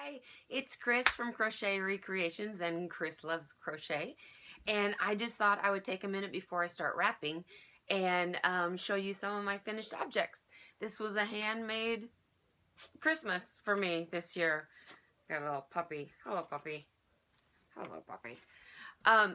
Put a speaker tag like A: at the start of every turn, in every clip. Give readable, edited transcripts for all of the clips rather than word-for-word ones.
A: Hi, it's Chris from Crochet Recreations and Chris Loves Crochet. And I just thought I would take a minute before I start wrapping and show you some of my finished objects. This was a handmade Christmas for me this year. Got a little puppy. Hello, puppy. Hello, puppy.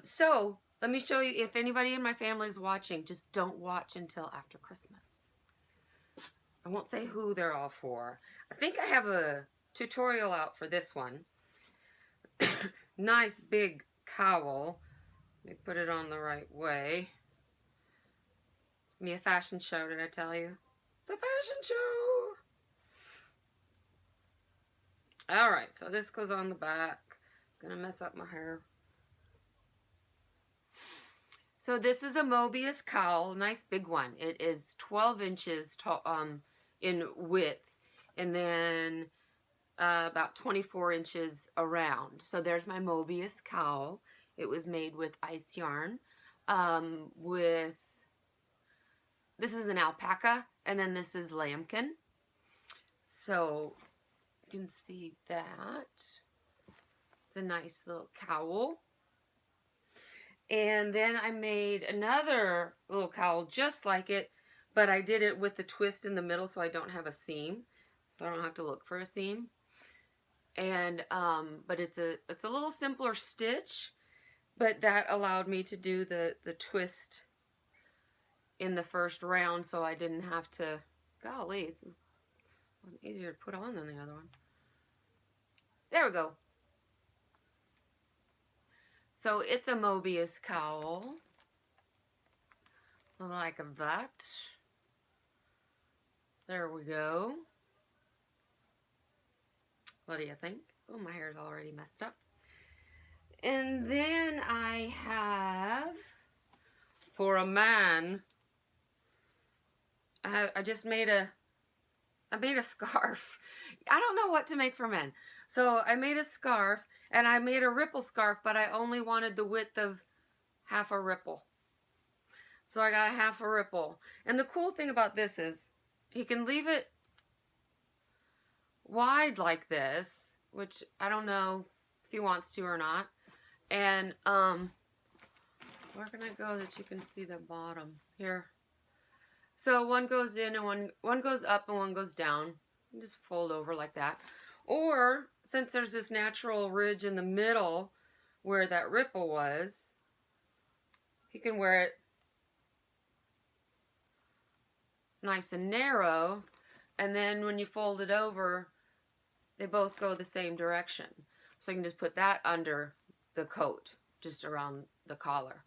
A: So let me show you, if anybody in my family is watching, just don't watch until after Christmas. I won't say who they're all for. I think I have a tutorial out for this one. Nice big cowl. Let me put it on the right way. It's gonna be a fashion show, did I tell you? It's a fashion show! Alright, so this goes on the back. Gonna mess up my hair. So this is a Mobius cowl, nice big one. It is 12 inches tall, in width, and then about 24 inches around. So there's my Mobius cowl. It was made with ice yarn. This is an alpaca, and then this is lambkin. So you can see that. It's a nice little cowl. And then I made another little cowl just like it, but I did it with the twist in the middle so I don't have a seam. So I don't have to look for a seam. And but it's a little simpler stitch, but that allowed me to do the twist in the first round, so I didn't have to. Golly, it's easier to put on than the other one. There we go. So it's a Mobius cowl, like that. There we go. What do you think? Oh, my hair's already messed up. And then I have, for a man, I just made a scarf. I don't know what to make for men. So I made a scarf, and I made a ripple scarf, but I only wanted the width of half a ripple. So I got half a ripple. And the cool thing about this is you can leave it wide like this, which I don't know if he wants to or not. And where can I go that you can see the bottom? Here. So one goes in and one goes up and one goes down. You just fold over like that. Or since there's this natural ridge in the middle where that ripple was, you can wear it nice and narrow, and then when you fold it over, they both go the same direction. So you can just put that under the coat, just around the collar.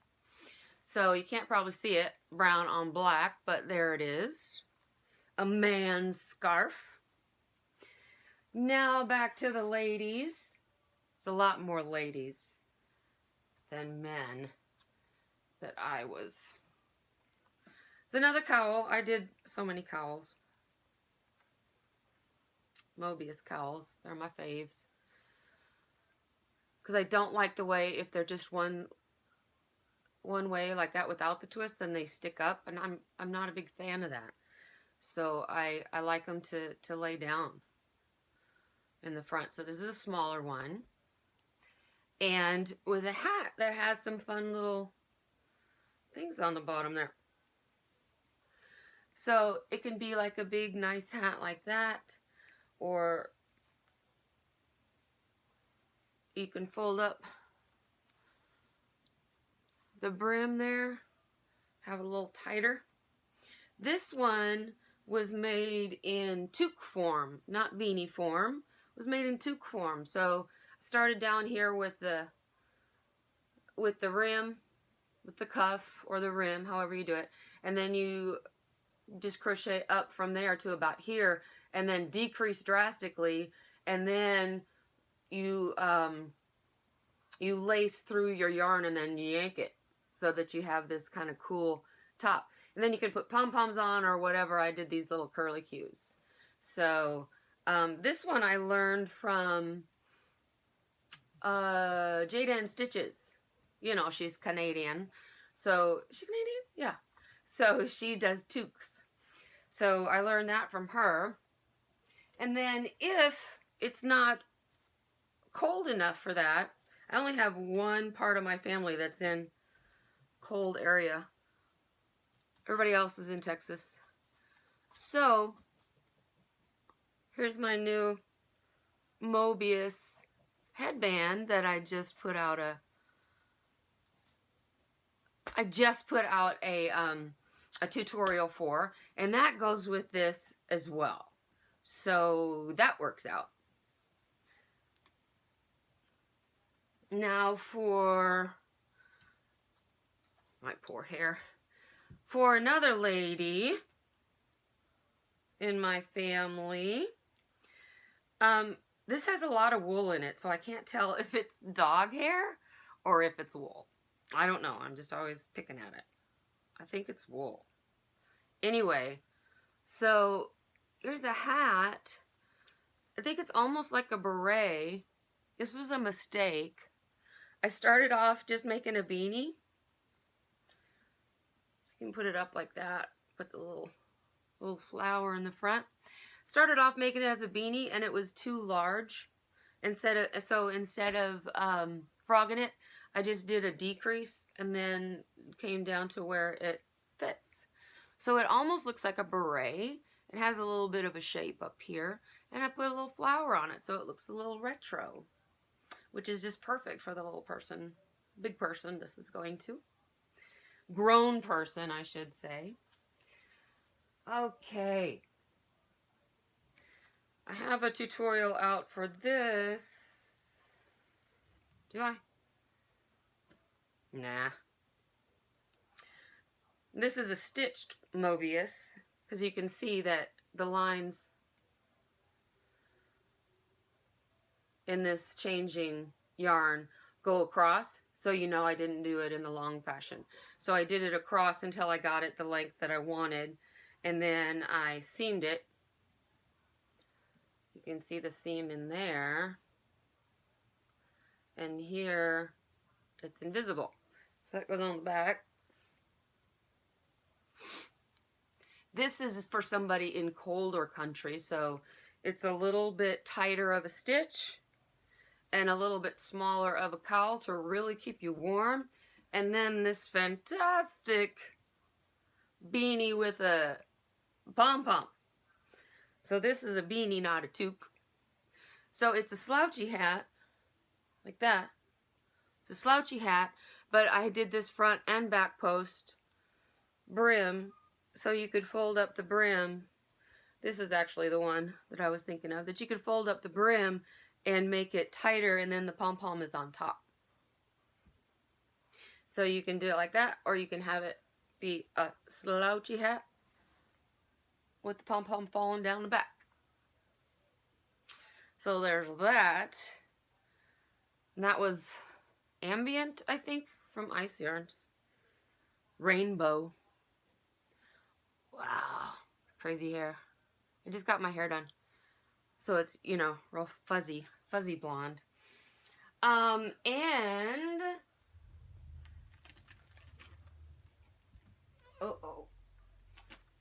A: So you can't probably see it, brown on black, but there it is. A man's scarf. Now back to the ladies. It's a lot more ladies than men that I was. It's another cowl. I did so many cowls. Mobius cowls. They're my faves. Because I don't like the way, if they're just one way like that without the twist, then they stick up, and I'm not a big fan of that. So I like them to lay down in the front. So this is a smaller one, and with a hat that has some fun little things on the bottom there. So it can be like a big nice hat like that, or you can fold up the brim there, have it a little tighter. This one was made in toque form, not beanie form. It was made in toque form. So I started down here with the rim, with the cuff or the rim, however you do it, and then you just crochet up from there to about here, and then decrease drastically, and then you lace through your yarn and then yank it so that you have this kind of cool top. And then you can put pom-poms on or whatever. I did these little curly cues. So this one I learned from Jada Stitches. You know, she's Canadian. So, is she Canadian? Yeah. So she does toques. So I learned that from her. And then if it's not cold enough for that. I only have one part of my family that's in cold area. Everybody else is in Texas. So, here's my new Mobius headband that I just put out a tutorial for, and that goes with this as well. So that works out. Now for my poor hair. For another lady in my family, this has a lot of wool in it, so I can't tell if it's dog hair or if it's wool. I don't know. I'm just always picking at it. I think it's wool. Anyway, so here's a hat. I think it's almost like a beret. This was a mistake. I started off just making a beanie. So you can put it up like that. Put the little flower in the front. Started off making it as a beanie, and it was too large. Instead of frogging it, I just did a decrease and then came down to where it fits. So it almost looks like a beret. It has a little bit of a shape up here, and I put a little flower on it so it looks a little retro, which is just perfect for the little person, big person this is going to. Grown person, I should say. Okay. I have a tutorial out for this. Do I? Nah. This is a stitched Mobius, because you can see that the lines in this changing yarn go across, so you know I didn't do it in the long fashion. So I did it across until I got it the length that I wanted, and then I seamed it. You can see the seam in there, and here it's invisible. So that goes on the back. This is for somebody in colder countries, so it's a little bit tighter of a stitch and a little bit smaller of a cowl to really keep you warm. And then this fantastic beanie with a pom-pom. So this is a beanie, not a toque. So it's a slouchy hat, like that. It's a slouchy hat, but I did this front and back post brim, so you could fold up the brim. This is actually the one that I was thinking of, that you could fold up the brim and make it tighter, and then the pom-pom is on top. So you can do it like that, or you can have it be a slouchy hat with the pom-pom falling down the back. So there's that. And that was Ambient, I think, from Ice Yarns. Rainbow. Wow. Crazy hair. I just got my hair done. So it's, you know, real fuzzy blonde. And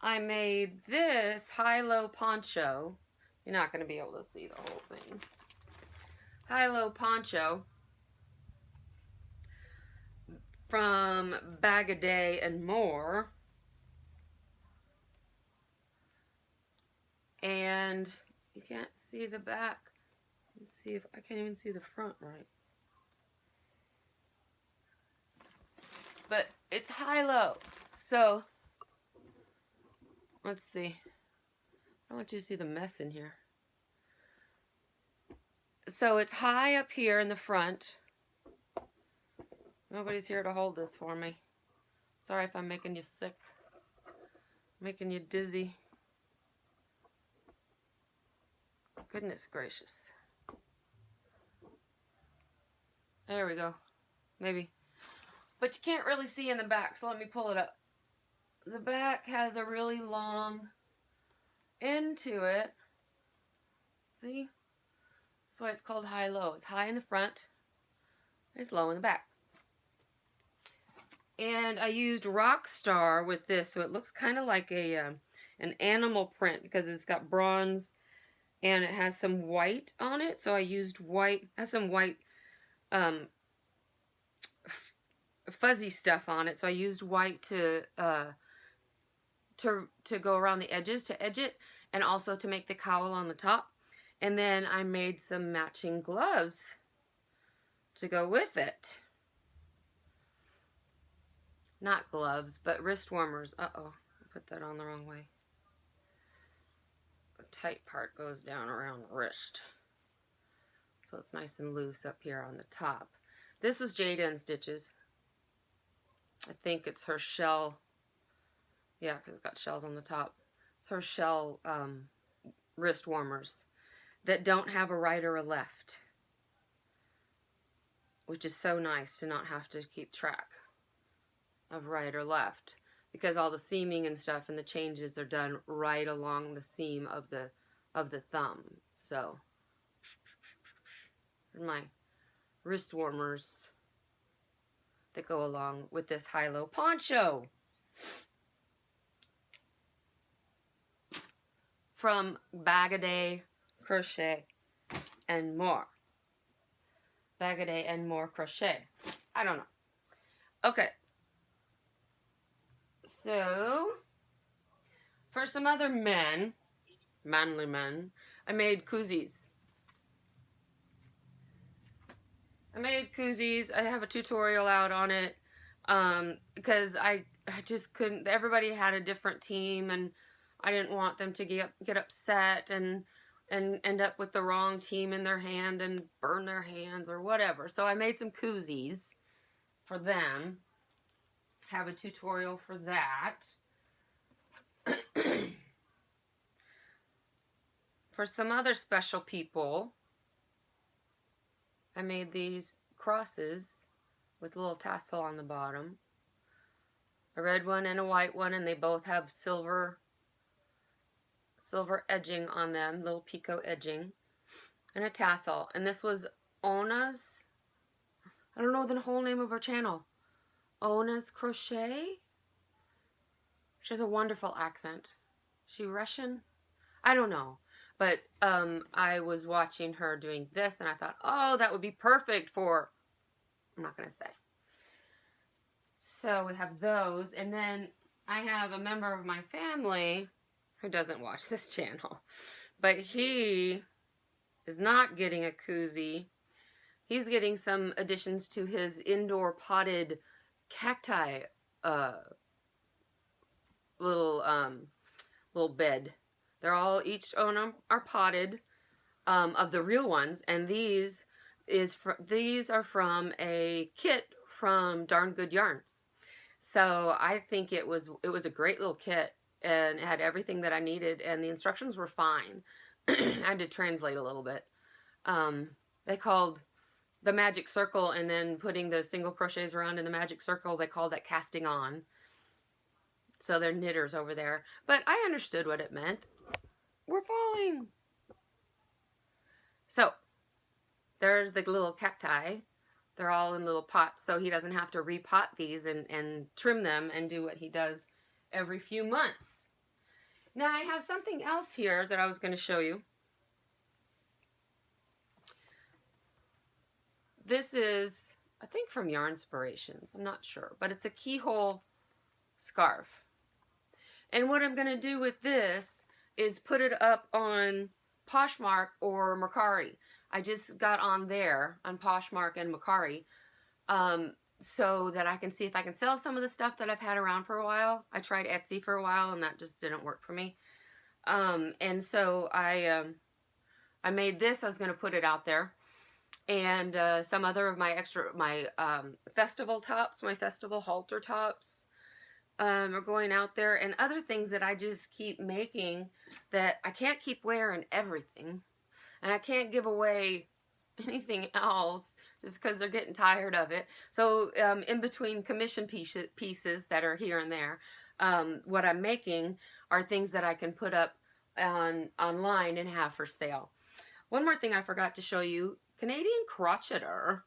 A: I made this high-low poncho. You're not going to be able to see the whole thing. High-low poncho from Bag a Day and More. And you can't see the back. Let's see if I can't even see the front right. But it's high-low. So let's see. I want you to see the mess in here. So it's high up here in the front. Nobody's here to hold this for me. Sorry if I'm making you sick. Making you dizzy. Goodness gracious. There we go. Maybe. But you can't really see in the back, so let me pull it up. The back has a really long end to it. See? That's why it's called high-low. It's high in the front. It's low in the back. And I used Rockstar with this, so it looks kind of like a an animal print, because it's got bronze and it has some white on it, so I used white. It has some white fuzzy stuff on it, so I used white to go around the edges to edge it, and also to make the cowl on the top. And then I made some matching gloves to go with it. Not gloves, but wrist warmers. Uh-oh, I put that on the wrong way. The tight part goes down around the wrist, so it's nice and loose up here on the top. This was Jade End Stitches. I think it's her shell. Yeah, because it's got shells on the top. It's her shell wrist warmers that don't have a right or a left, which is so nice to not have to keep track of right or left, because all the seaming and stuff and the changes are done right along the seam of the thumb. So my wrist warmers that go along with this high-low poncho from Bagaday Crochet and More. Bagaday and More Crochet. I don't know. Okay. So, for some other men, manly men, I made koozies. I have a tutorial out on it because I just couldn't. Everybody had a different team, and I didn't want them to get upset and end up with the wrong team in their hand and burn their hands or whatever. So I made some koozies for them. Have a tutorial for that. For some other special people, I made these crosses with a little tassel on the bottom. A red one and a white one, and they both have silver edging on them, little picot edging, and a tassel. And this was Ona's, I don't know the whole name of her channel, Ona's Crochet. She has a wonderful accent. Is she Russian? I don't know. But I was watching her doing this, and I thought, oh, that would be perfect for, I'm not going to say. So we have those, and then I have a member of my family who doesn't watch this channel, but he is not getting a koozie. He's getting some additions to his indoor potted cacti little bed. They're all each on them are potted of the real ones, and these are from a kit from Darn Good Yarns. So I think it was a great little kit, and it had everything that I needed, and the instructions were fine. I had to translate a little bit. They called the magic circle, and then putting the single crochets around in the magic circle, they called that casting on. So they're knitters over there. But I understood what it meant. We're falling. So, there's the little cacti. They're all in little pots, so he doesn't have to repot these and trim them and do what he does every few months. Now, I have something else here that I was going to show you. This is, I think, from Yarnspirations. I'm not sure, but it's a keyhole scarf. And what I'm going to do with this is put it up on Poshmark or Mercari. I just got on there, on Poshmark and Mercari, so that I can see if I can sell some of the stuff that I've had around for a while. I tried Etsy for a while, and that just didn't work for me. And so I made this. I was going to put it out there. And some other of my festival tops, my festival halter tops, are going out there, and other things that I just keep making that I can't keep wearing everything, and I can't give away anything else just because they're getting tired of it. So in between commission pieces that are here and there, what I'm making are things that I can put up online and have for sale. One more thing I forgot to show you. Canadian Crocheter.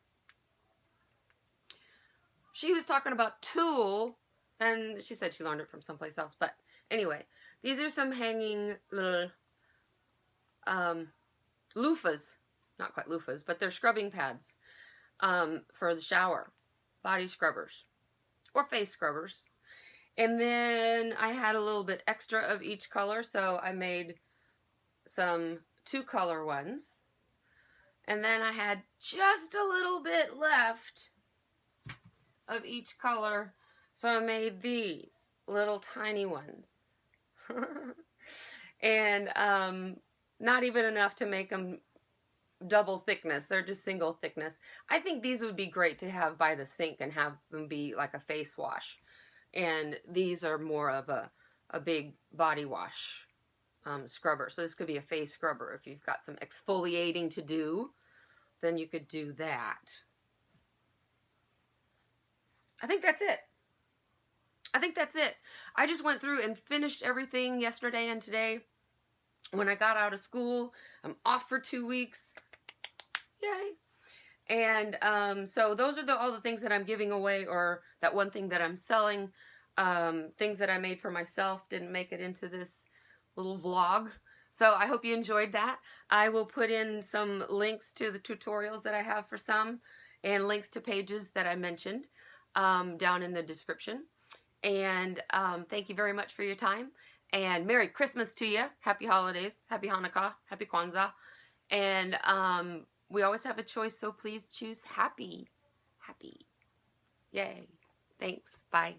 A: She was talking about tulle, and she said she learned it from someplace else. But anyway, these are some hanging little loofahs, not quite loofahs, but they're scrubbing pads for the shower, body scrubbers or face scrubbers. And then I had a little bit extra of each color, so I made some 2-color ones. And then I had just a little bit left of each color, so I made these little tiny ones. And not even enough to make them double thickness. They're just single thickness. I think these would be great to have by the sink and have them be like a face wash. And these are more of a big body wash scrubber. So this could be a face scrubber. If you've got some exfoliating to do, then you could do that. I think that's it. I just went through and finished everything yesterday and today. When I got out of school, I'm off for 2 weeks. Yay. And so those are all the things that I'm giving away, or that one thing that I'm selling. Things that I made for myself, didn't make it into this little vlog. So I hope you enjoyed that. I will put in some links to the tutorials that I have for some, and links to pages that I mentioned down in the description. And thank you very much for your time. And Merry Christmas to you. Happy holidays. Happy Hanukkah. Happy Kwanzaa. And we always have a choice, so please choose happy. Happy. Yay. Thanks. Bye.